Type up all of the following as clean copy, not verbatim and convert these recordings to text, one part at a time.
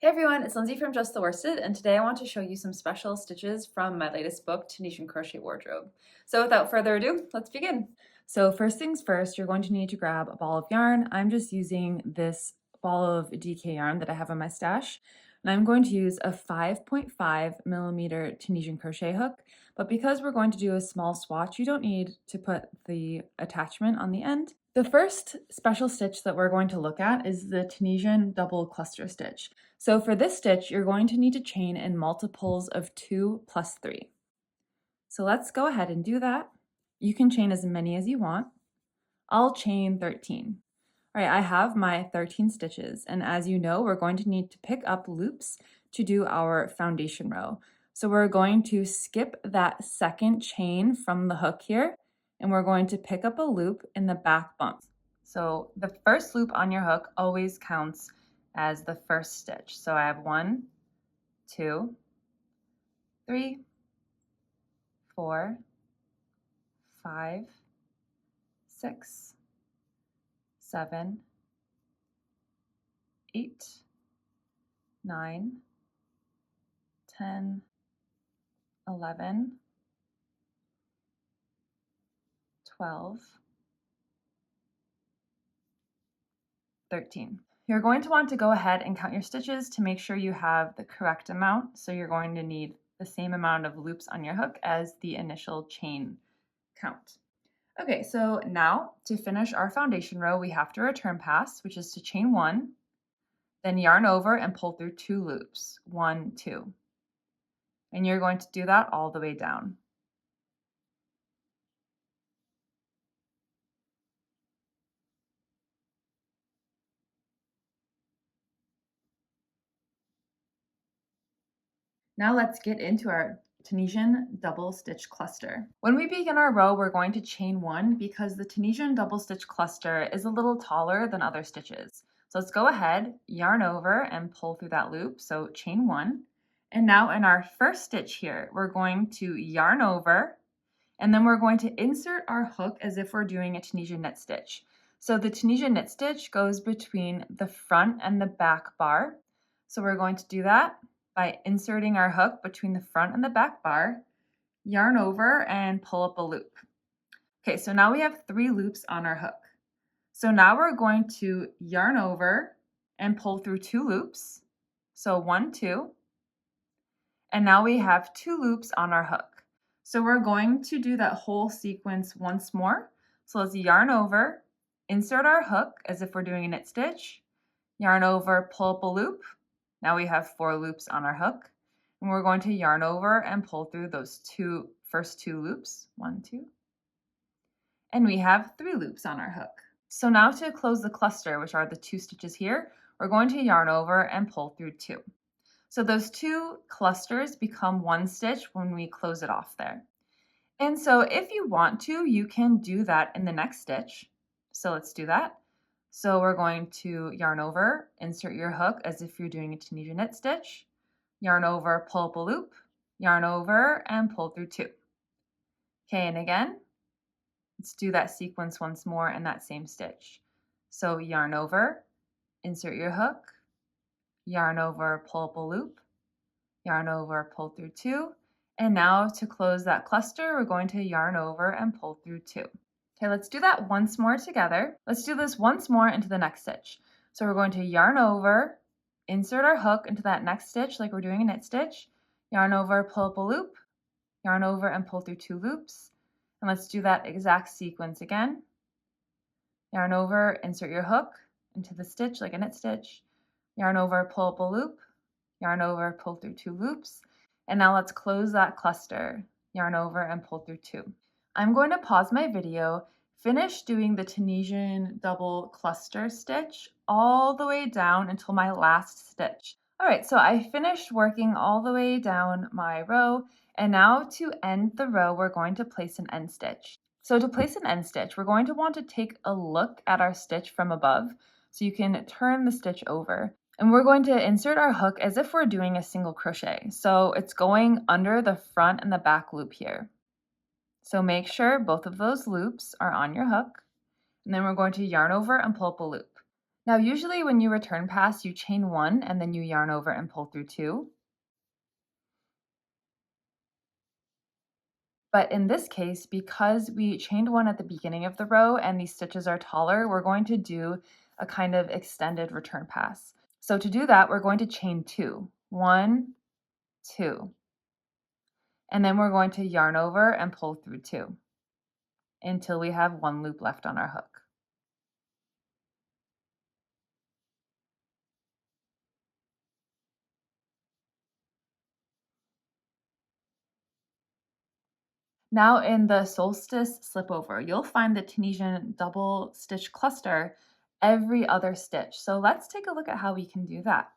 Hey everyone, it's Lindsay from Just the Worsted, and today I want to show you some special stitches from my latest book, Tunisian Crochet Wardrobe. So without further ado, let's begin. So first things first, you're going to need to grab a ball of yarn. I'm just using this ball of DK yarn that I have in my stash, and I'm going to use a 5.5 millimeter Tunisian crochet hook, but because we're going to do a small swatch, you don't need to put the attachment on the end. The first special stitch that we're going to look at is the Tunisian double cluster stitch. So for this stitch, you're going to need to chain in multiples of 2 plus 3. So let's go ahead and do that. You can chain as many as you want. I'll chain 13. All right, I have my 13 stitches, and as you know, we're going to need to pick up loops to do our foundation row. So we're going to skip that second chain from the hook here, and we're going to pick up a loop in the back bump. So the first loop on your hook always counts as the first stitch. So I have 1, 2, 3, 4, 5, 6, 7, 8, 9, 10, 11, 12, 13. You're going to want to go ahead and count your stitches to make sure you have the correct amount. So you're going to need the same amount of loops on your hook as the initial chain count. Okay, so now to finish our foundation row, we have to return pass, which is to chain 1, then yarn over and pull through 2 loops, 1, 2. And you're going to do that all the way down. Now let's get into our Tunisian double stitch cluster. When we begin our row, we're going to chain 1 because the Tunisian double stitch cluster is a little taller than other stitches. So let's go ahead, yarn over and pull through that loop. So chain 1. And now in our first stitch here, we're going to yarn over, and then we're going to insert our hook as if we're doing a Tunisian knit stitch. So the Tunisian knit stitch goes between the front and the back bar. So we're going to do that by inserting our hook between the front and the back bar, yarn over and pull up a loop. Okay, so now we have 3 loops on our hook. So now we're going to yarn over and pull through 2 loops. So 1, 2, and now we have 2 loops on our hook. So we're going to do that whole sequence once more. So let's yarn over, insert our hook as if we're doing a knit stitch, yarn over, pull up a loop. Now we have 4 loops on our hook, and we're going to yarn over and pull through those first two loops, 1, 2, and we have 3 loops on our hook. So now to close the cluster, which are the 2 stitches here, we're going to yarn over and pull through 2. So those 2 clusters become 1 stitch when we close it off there. And so if you want to, you can do that in the next stitch. So let's do that. So we're going to yarn over, insert your hook as if you're doing a Tunisian knit stitch, yarn over, pull up a loop, yarn over, and pull through 2. Okay, and again, let's do that sequence once more in that same stitch. So yarn over, insert your hook, yarn over, pull up a loop, yarn over, pull through 2, and now to close that cluster, we're going to yarn over and pull through 2. Okay, let's do that once more together. Let's do this once more into the next stitch. So we're going to yarn over, insert our hook into that next stitch like we're doing a knit stitch, yarn over, pull up a loop, yarn over and pull through 2 loops. And let's do that exact sequence again. Yarn over, insert your hook into the stitch like a knit stitch, yarn over, pull up a loop, yarn over, pull through 2 loops. And now let's close that cluster, yarn over and pull through 2. I'm going to pause my video, finish doing the Tunisian double cluster stitch all the way down until my last stitch. All right, so I finished working all the way down my row, and now to end the row, we're going to place an end stitch. So to place an end stitch, we're going to want to take a look at our stitch from above, so you can turn the stitch over. And we're going to insert our hook as if we're doing a single crochet. So it's going under the front and the back loop here. So make sure both of those loops are on your hook, and then we're going to yarn over and pull up a loop. Now, usually when you return pass, you chain one and then you yarn over and pull through two. But in this case, because we chained one at the beginning of the row and these stitches are taller, we're going to do a kind of extended return pass. So to do that, we're going to chain two. One, two. And then we're going to yarn over and pull through two until we have one loop left on our hook. Now in the solstice slipover, you'll find the Tunisian double stitch cluster every other stitch. So let's take a look at how we can do that.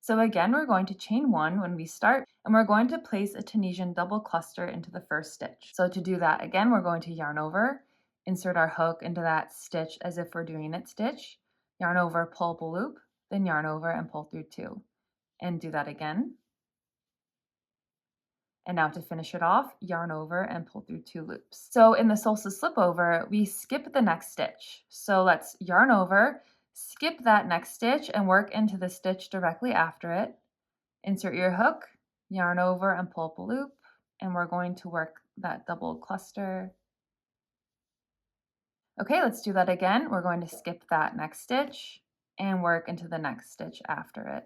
So again, we're going to chain one when we start, and we're going to place a Tunisian double cluster into the first stitch. So to do that, again, we're going to yarn over, insert our hook into that stitch as if we're doing a knit stitch, yarn over, pull up a loop, then yarn over and pull through two, and do that again. And now to finish it off, yarn over and pull through two loops. So in the solstice slip over, we skip the next stitch. So let's yarn over, skip that next stitch and work into the stitch directly after it. Insert your hook, yarn over and pull up a loop, and we're going to work that double cluster. Okay, let's do that again. We're going to skip that next stitch and work into the next stitch after it.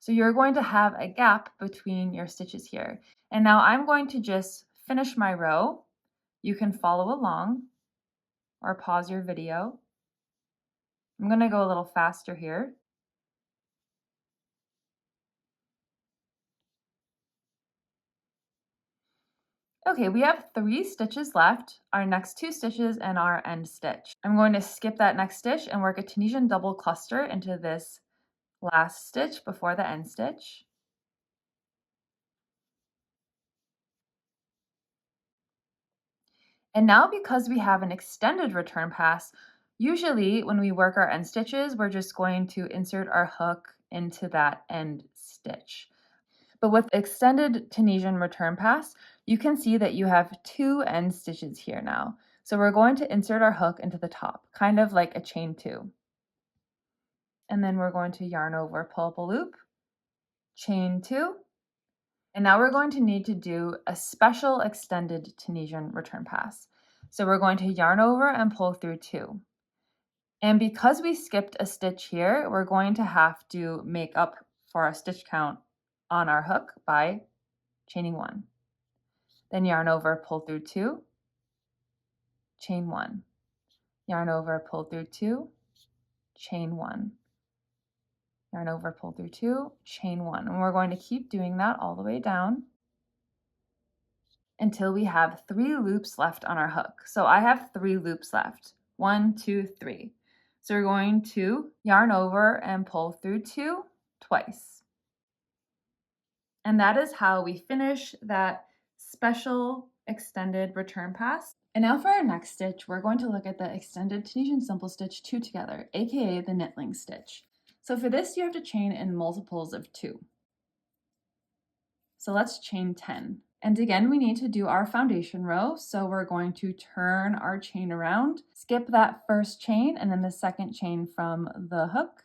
So you're going to have a gap between your stitches here. And now I'm going to just finish my row. You can follow along or pause your video. I'm going to go a little faster here. Okay, we have 3 stitches left, our next 2 stitches and our end stitch. I'm going to skip that next stitch and work a Tunisian double cluster into this last stitch before the end stitch. And now because we have an extended return pass, usually when we work our end stitches, we're just going to insert our hook into that end stitch. But with extended Tunisian return pass, you can see that you have 2 end stitches here now. So we're going to insert our hook into the top, kind of like a chain 2. And then we're going to yarn over, pull up a loop, chain 2, and now we're going to need to do a special extended Tunisian return pass. So we're going to yarn over and pull through 2. And because we skipped a stitch here, we're going to have to make up for our stitch count on our hook by chaining 1. Then yarn over, pull through 2, chain 1. Yarn over, pull through 2, chain 1. Yarn over, pull through 2, chain 1. And we're going to keep doing that all the way down until we have 3 loops left on our hook. So I have 3 loops left. 1, 2, 3. So we're going to yarn over and pull through 2 twice. And that is how we finish that special extended return pass. And now for our next stitch, we're going to look at the extended Tunisian simple stitch 2 together, aka the Knitlings stitch. So for this, you have to chain in multiples of 2. So let's chain 10. And again, we need to do our foundation row. So we're going to turn our chain around, skip that first chain, and then the second chain from the hook.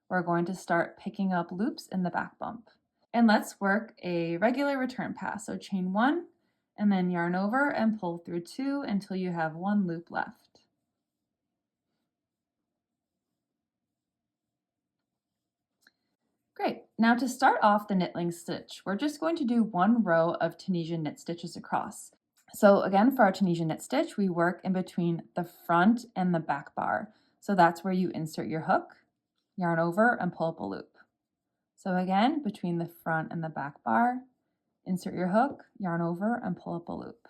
We're going to start picking up loops in the back bump. And let's work a regular return pass. So chain 1, and then yarn over and pull through 2 until you have 1 loop left. Great. Now to start off the knitling stitch, we're just going to do 1 row of Tunisian knit stitches across. So again, for our Tunisian knit stitch, we work in between the front and the back bar. So that's where you insert your hook, yarn over, and pull up a loop. So again, between the front and the back bar, insert your hook, yarn over, and pull up a loop.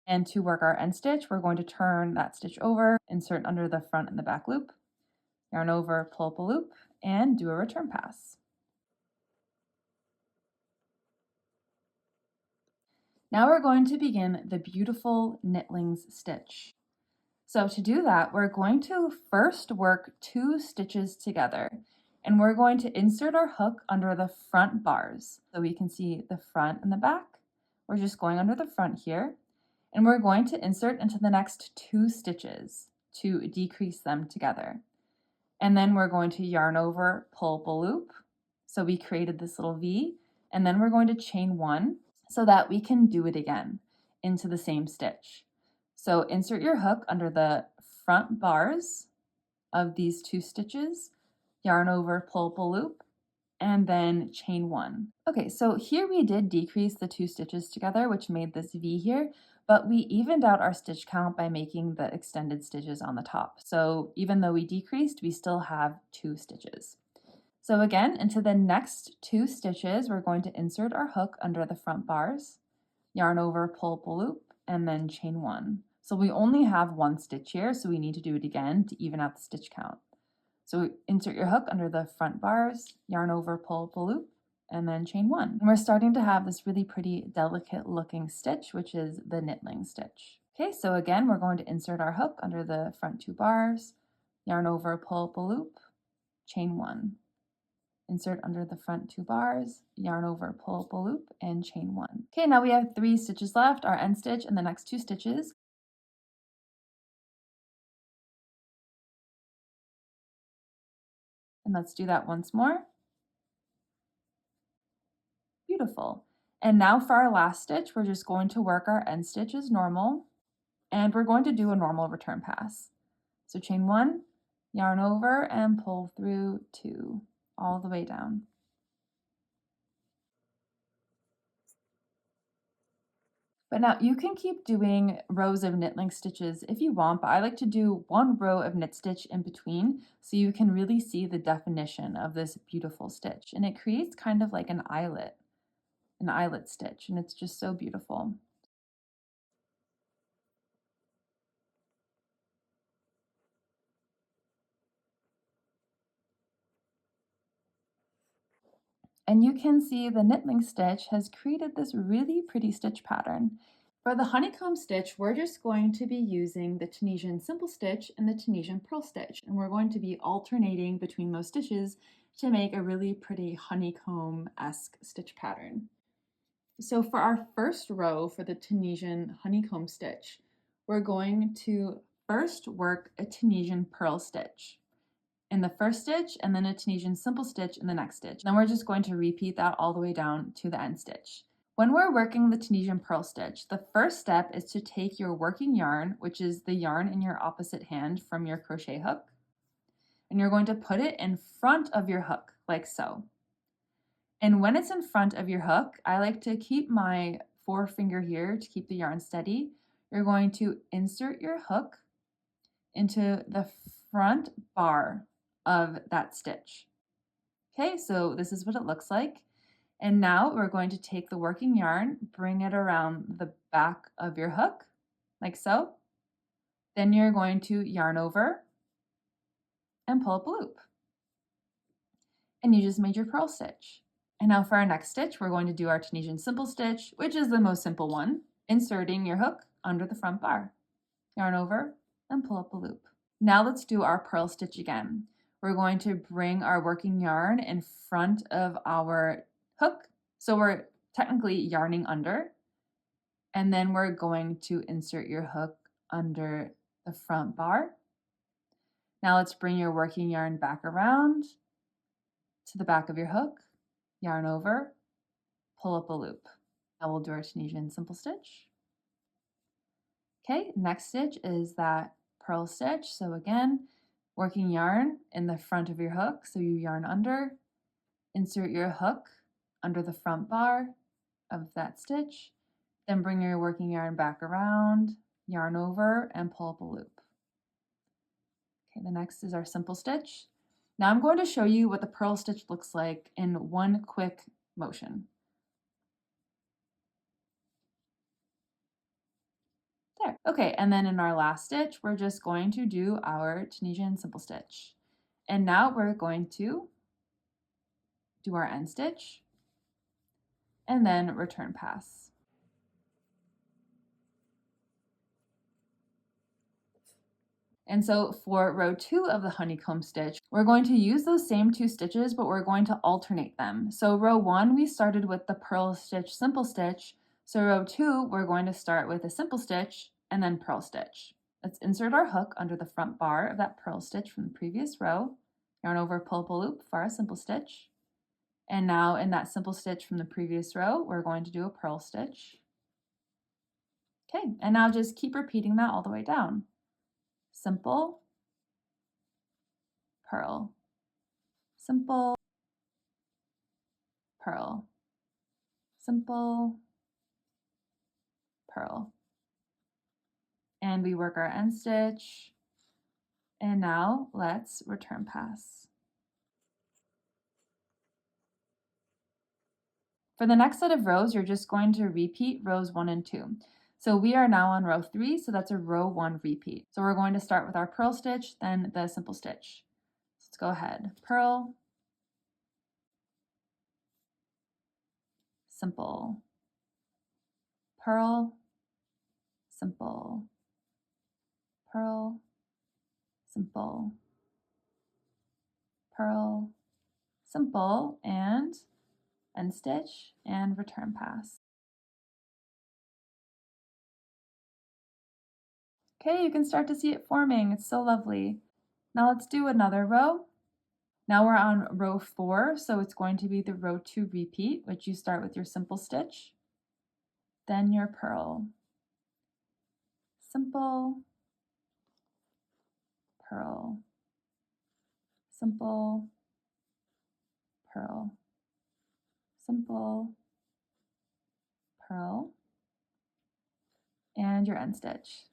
And to work our end stitch, we're going to turn that stitch over, insert under the front and the back loop, yarn over, pull up a loop, and do a return pass. Now we're going to begin the beautiful Knitlings stitch. So to do that, we're going to first work 2 stitches together, and we're going to insert our hook under the front bars so we can see the front and the back. we're just going under the front here, and we're going to insert into the next 2 stitches to decrease them together. And then we're going to yarn over, pull up a loop. So we created this little V, and then we're going to chain 1 so that we can do it again into the same stitch. So insert your hook under the front bars of these 2 stitches, yarn over, pull up a loop, and then chain 1. Okay, so here we did decrease the 2 stitches together, which made this V here, but we evened out our stitch count by making the extended stitches on the top. So even though we decreased, we still have 2 stitches. So again, into the next 2 stitches, we're going to insert our hook under the front bars, yarn over, pull up a loop, and then chain 1. So we only have 1 stitch here, so we need to do it again to even out the stitch count. So insert your hook under the front bars, yarn over, pull up a loop, and then chain 1. And we're starting to have this really pretty delicate looking stitch, which is the knitling stitch. Okay, so again, we're going to insert our hook under the front 2 bars, yarn over, pull up a loop, chain 1. Insert under the front 2 bars, yarn over, pull up a loop, and chain 1. Okay, now we have 3 stitches left, our end stitch and the next 2 stitches. And let's do that once more. Beautiful. And now for our last stitch, we're just going to work our end stitch as normal, and we're going to do a normal return pass. So chain 1, yarn over, and pull through 2, all the way down. But now you can keep doing rows of knitling stitches if you want, but I like to do 1 row of knit stitch in between so you can really see the definition of this beautiful stitch. And it creates kind of like an eyelet stitch, and it's just so beautiful. And you can see the knitling stitch has created this really pretty stitch pattern. For the honeycomb stitch, we're just going to be using the Tunisian simple stitch and the Tunisian purl stitch, and we're going to be alternating between those stitches to make a really pretty honeycomb-esque stitch pattern. So for our first row for the Tunisian honeycomb stitch, we're going to first work a Tunisian purl stitch in the first stitch, and then a Tunisian simple stitch in the next stitch. Then we're just going to repeat that all the way down to the end stitch. When we're working the Tunisian purl stitch, the first step is to take your working yarn, which is the yarn in your opposite hand from your crochet hook, and you're going to put it in front of your hook, like so. And when it's in front of your hook, I like to keep my forefinger here to keep the yarn steady. You're going to insert your hook into the front bar of that stitch. Okay, so this is what it looks like. And now we're going to take the working yarn, bring it around the back of your hook, like so. Then you're going to yarn over and pull up a loop. And you just made your purl stitch. And now for our next stitch, we're going to do our Tunisian simple stitch, which is the most simple one, inserting your hook under the front bar. Yarn over and pull up a loop. Now let's do our purl stitch again. We're going to bring our working yarn in front of our hook. So we're technically yarning under, and then we're going to insert your hook under the front bar. Now let's bring your working yarn back around to the back of your hook, yarn over, pull up a loop. Now we'll do our Tunisian simple stitch. Okay, next stitch is that purl stitch. So again, working yarn in the front of your hook, so you yarn under, insert your hook under the front bar of that stitch, then bring your working yarn back around, yarn over, and pull up a loop. Okay, the next is our simple stitch. Now I'm going to show you what the purl stitch looks like in one quick motion. There. Okay, and then in our last stitch, we're just going to do our Tunisian simple stitch. And now we're going to do our end stitch and then return pass. And so for row 2 of the honeycomb stitch, we're going to use those same 2 stitches, but we're going to alternate them. So row 1, we started with the purl stitch, simple stitch. So row 2, we're going to start with a simple stitch and then purl stitch. Let's insert our hook under the front bar of that purl stitch from the previous row, yarn over, pull up a loop for our simple stitch. And now in that simple stitch from the previous row, we're going to do a purl stitch. Okay, and now just keep repeating that all the way down. Simple, purl, simple, purl, simple, purl. And we work our end stitch. And now let's return pass. For the next set of rows, you're just going to repeat rows 1 and 2. So we are now on row 3, so that's a row 1 repeat. So we're going to start with our purl stitch, then the simple stitch. So let's go ahead. Purl, simple, purl, simple, purl, simple, purl, simple, and end stitch and return pass. Okay, you can start to see it forming. It's so lovely. Now let's do another row. Now we're on row 4, so it's going to be the row 2 repeat, which you start with your simple stitch, then your purl, simple, purl, simple, purl, simple, purl, and your end stitch.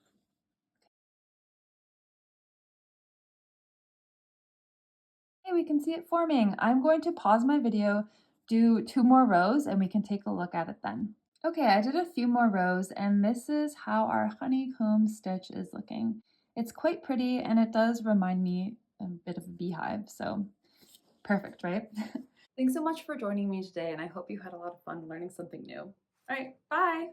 Okay, we can see it forming. I'm going to pause my video, do 2 more rows, and we can take a look at it then. Okay, I did a few more rows, and this is how our honeycomb stitch is looking. It's quite pretty, and it does remind me a bit of a beehive, so perfect, right? Thanks so much for joining me today, and I hope you had a lot of fun learning something new. All right, bye!